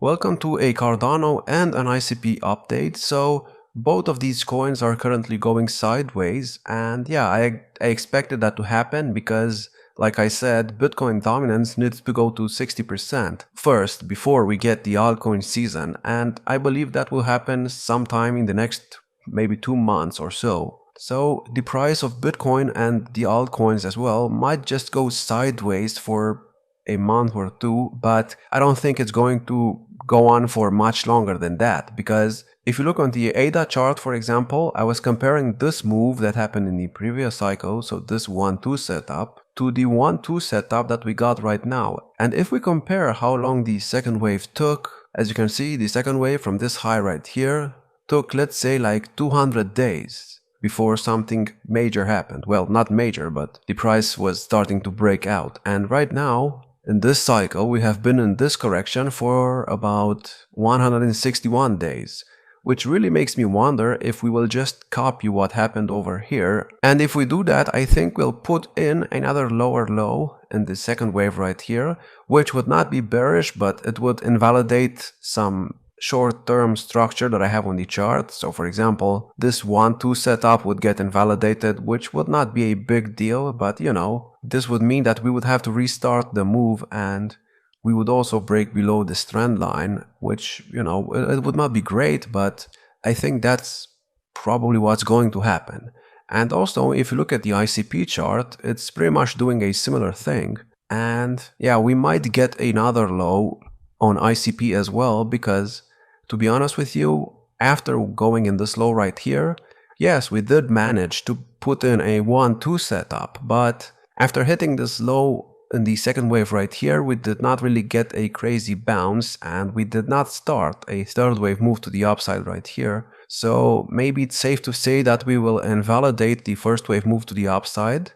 Welcome to a Cardano and an ICP update. So both of these coins are currently going sideways, and yeah, I expected that to happen because, like I said, Bitcoin dominance needs to go to 60% first before we get the altcoin season, and I believe that will happen sometime in the next maybe 2 months or so. So the price of Bitcoin and the altcoins as well might just go sideways for a month or two, but I don't think it's going to go on for much longer than that, because if you look on the ADA chart, for example, I was comparing this move that happened in the previous cycle, so this 1-2 setup, to the 1-2 setup that we got right now. And if we compare how long the second wave took, as you can see, the second wave from this high right here took, let's say, like 200 days before something major happened. Well, not major, but the price was starting to break out. And right now, in this cycle, we have been in this correction for about 161 days, which really makes me wonder if we will just copy what happened over here. And if we do that, I think we'll put in another lower low in the second wave right here, which would not be bearish, but it would invalidate some short-term structure that I have on the chart. So for example, this 1-2 setup would get invalidated, which would not be a big deal, but you know, this would mean that we would have to restart the move, and we would also break below this trend line, which, you know, it would not be great, but I think that's probably what's going to happen. And also, if you look at the ICP chart, it's pretty much doing a similar thing. And yeah, we might get another low on ICP as well, because to be honest with you, after going in this low right here, yes, we did manage to put in a 1-2 setup, but after hitting this low in the second wave right here, we did not really get a crazy bounce, and we did not start a third wave move to the upside right here. So maybe it's safe to say that we will invalidate the first wave move to the upside,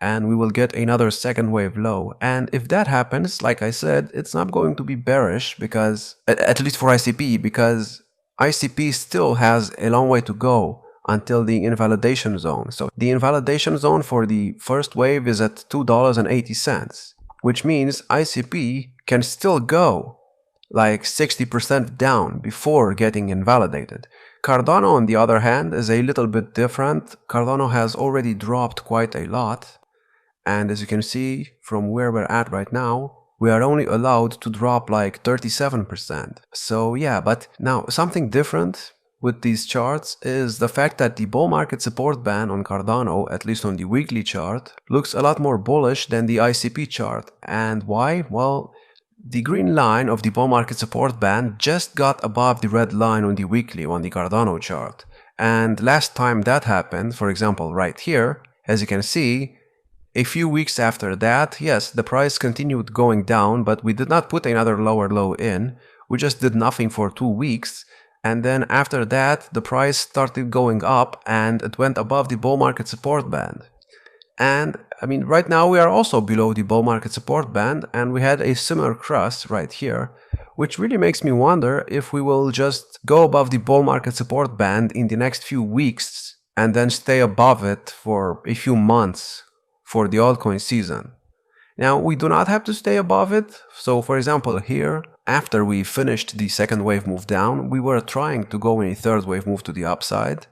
and we will get another second wave low. And if that happens, like I said, it's not going to be bearish, because at least for ICP, because ICP still has a long way to go until the invalidation zone. So the invalidation zone for the first wave is at $2.80, which means ICP can still go like 60% down before getting invalidated. Cardano, on the other hand, is a little bit different. Cardano has already dropped quite a lot, and as you can see from where we're at right now, we are only allowed to drop like 37%. So yeah, but now something different with these charts is the fact that the bull market support band on Cardano, at least on the weekly chart, looks a lot more bullish than the ICP chart. And why? Well, the green line of the bull market support band just got above the red line on the weekly on the Cardano chart. And last time that happened, for example, right here, as you can see, a few weeks after that, yes, the price continued going down, but we did not put another lower low in. We just did nothing for 2 weeks. And then after that, the price started going up, and it went above the bull market support band. And I mean, right now we are also below the bull market support band, and we had a similar cross right here, which really makes me wonder if we will just go above the bull market support band in the next few weeks and then stay above it for a few months for the altcoin season. Now, we do not have to stay above it. So for example, here, after we finished the second wave move down, we were trying to go in a third wave move to the upside,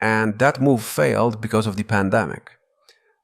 and that move failed because of the pandemic.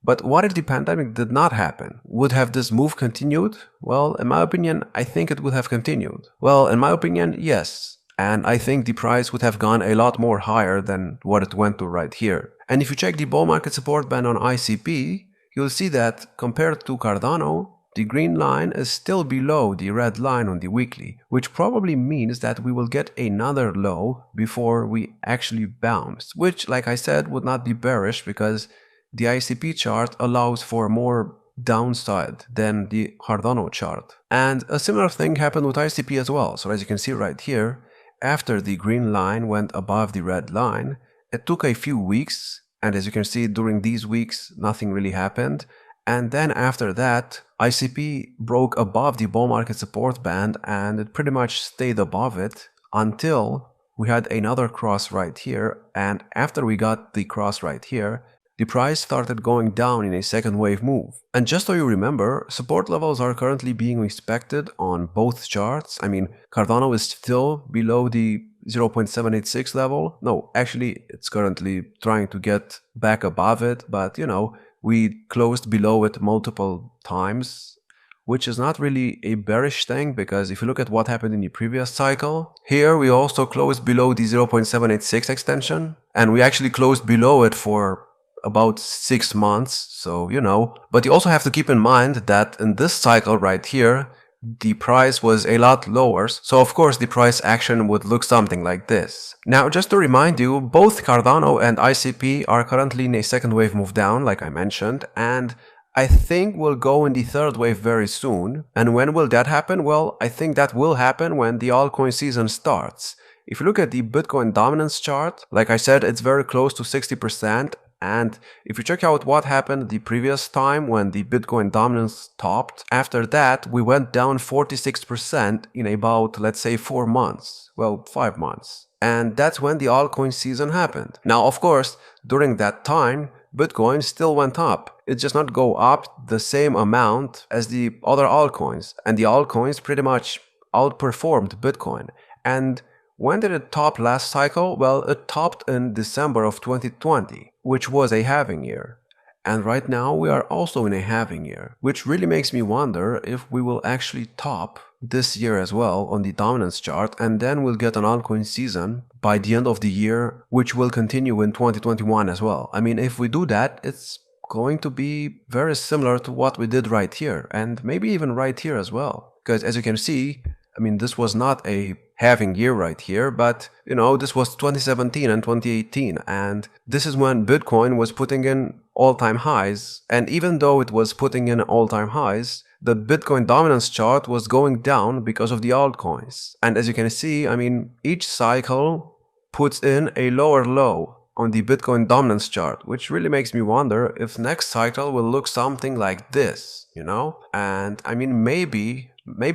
But what if the pandemic did not happen? Would have this move continued? Well, in my opinion, I think it would have continued. Well, in my opinion, yes. And I think the price would have gone a lot more higher than what it went to right here. And if you check the bull market support band on ICP, you'll see that compared to Cardano, the green line is still below the red line on the weekly, which probably means that we will get another low before we actually bounce, which, like I said, would not be bearish, because the ICP chart allows for more downside than the Cardano chart. And a similar thing happened with ICP as well. So as you can see right here, after the green line went above the red line, it took a few weeks, and as you can see, during these weeks, nothing really happened. And then after that, ICP broke above the bull market support band, and it pretty much stayed above it until we had another cross right here. And after we got the cross right here, the price started going down in a second wave move. And just so you remember, support levels are currently being respected on both charts. I mean, Cardano is still below the 0.786 level. No, actually, it's currently trying to get back above it, but you know, we closed below it multiple times, which is not really a bearish thing, because if you look at what happened in the previous cycle, here we also closed below the 0.786 extension, and we actually closed below it for about 6 months, so you know. But you also have to keep in mind that in this cycle right here, the price was a lot lower, so of course the price action would look something like this. Now, just to remind you, both Cardano and ICP are currently in a second wave move down, like I mentioned, and I think we'll go in the third wave very soon. And when will that happen? Well, I think that will happen when the altcoin season starts. If you look at the Bitcoin dominance chart, like I said, it's very close to 60%. And if you check out what happened the previous time when the Bitcoin dominance topped, after that we went down 46% in about, let's say, 4 months. Well, 5 months. And that's when the altcoin season happened. Now, of course, during that time, Bitcoin still went up. It just not go up the same amount as the other altcoins. And the altcoins pretty much outperformed Bitcoin. And when did it top last cycle? Well, it topped in December of 2020, which was a halving year. And right now we are also in a halving year, which really makes me wonder if we will actually top this year as well on the dominance chart, and then we'll get an altcoin season by the end of the year, which will continue in 2021 as well. I mean, if we do that, it's going to be very similar to what we did right here, and maybe even right here as well. Because as you can see, I mean, this was not a halving year right here, but you know, this was 2017 and 2018, and this is when Bitcoin was putting in all-time highs. And even though it was putting in all-time highs, the Bitcoin dominance chart was going down because of the altcoins. And as you can see, I mean, each cycle puts in a lower low on the Bitcoin dominance chart, which really makes me wonder if next cycle will look something like this, you know? And I mean, maybe,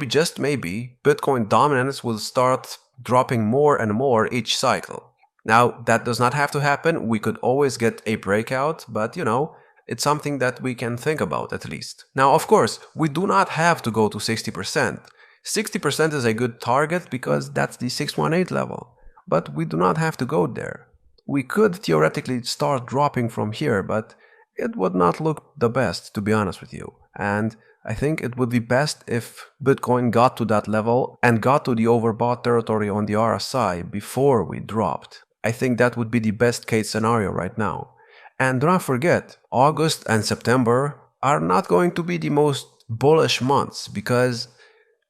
just maybe, Bitcoin dominance will start dropping more and more each cycle. Now, that does not have to happen. We could always get a breakout, but you know, it's something that we can think about at least. Now, of course, we do not have to go to 60%. 60% is a good target because that's the 618 level, but we do not have to go there. We could theoretically start dropping from here, but it would not look the best, to be honest with you. And I think it would be best if Bitcoin got to that level and got to the overbought territory on the RSI before we dropped. I think that would be the best case scenario right now. And do not forget, August and September are not going to be the most bullish months because,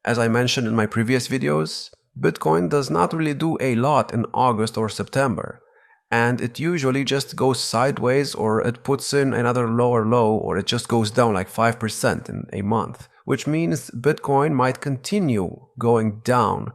as I mentioned in my previous videos, Bitcoin does not really do a lot in August or September. And it usually just goes sideways, or it puts in another lower low, or it just goes down like 5% in a month, which means Bitcoin might continue going down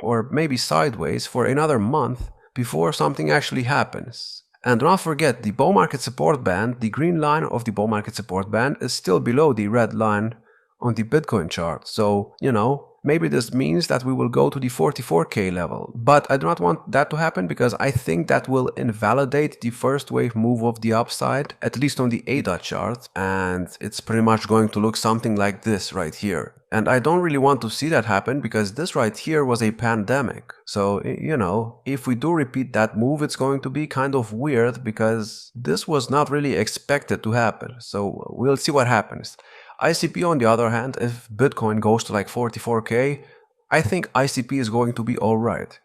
or maybe sideways for another month before something actually happens. And do not forget, the bull market support band, the green line of the bull market support band, is still below the red line on the Bitcoin chart. So, you know, maybe this means that we will go to the 44K level. But I do not want that to happen because I think that will invalidate the first wave move of the upside, at least on the ADA chart. And it's pretty much going to look something like this right here. And I don't really want to see that happen because this right here was a pandemic. So, you know, if we do repeat that move, it's going to be kind of weird because this was not really expected to happen. So we'll see what happens. ICP, on the other hand, if Bitcoin goes to like 44K, I think ICP is going to be alright.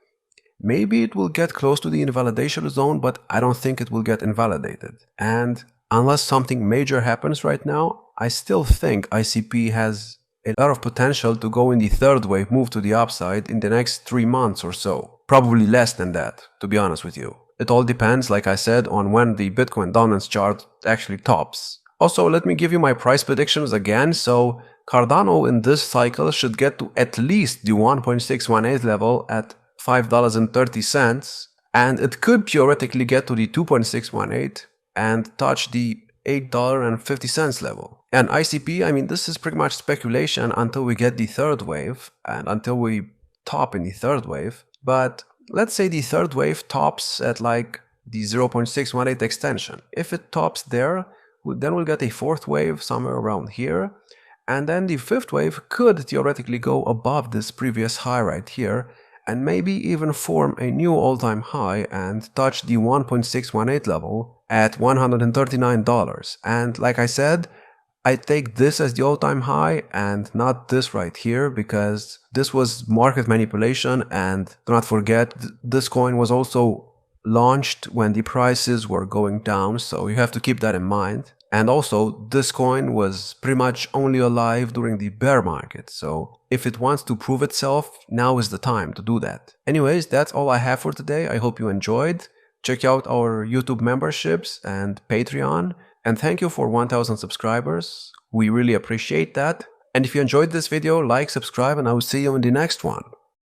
Maybe it will get close to the invalidation zone, but I don't think it will get invalidated. And unless something major happens right now, I still think ICP has a lot of potential to go in the third wave move to the upside in the next 3 months or so. Probably less than that, to be honest with you. It all depends, like I said, on when the Bitcoin dominance chart actually tops. Also, let me give you my price predictions again. So Cardano in this cycle should get to at least the 1.618 level at $5.30, and it could theoretically get to the 2.618 and touch the $8.50 level. And ICP, I mean, this is pretty much speculation until we get the third wave and until we top in the third wave. But let's say the third wave tops at like the 0.618 extension. If it tops there, then we'll get a fourth wave somewhere around here. And then the fifth wave could theoretically go above this previous high right here, and maybe even form a new all-time high and touch the 1.618 level at $139. And like I said, I take this as the all-time high and not this right here, because this was market manipulation, and do not forget, this coin was also launched when the prices were going down, so you have to keep that in mind. And also, this coin was pretty much only alive during the bear market, so if it wants to prove itself, now is the time to do that. Anyways, that's all I have for today. I hope you enjoyed. Check out our YouTube memberships and Patreon, and thank you for 1000 subscribers. We really appreciate that. And if you enjoyed this video, like, subscribe, and I will see you in the next one.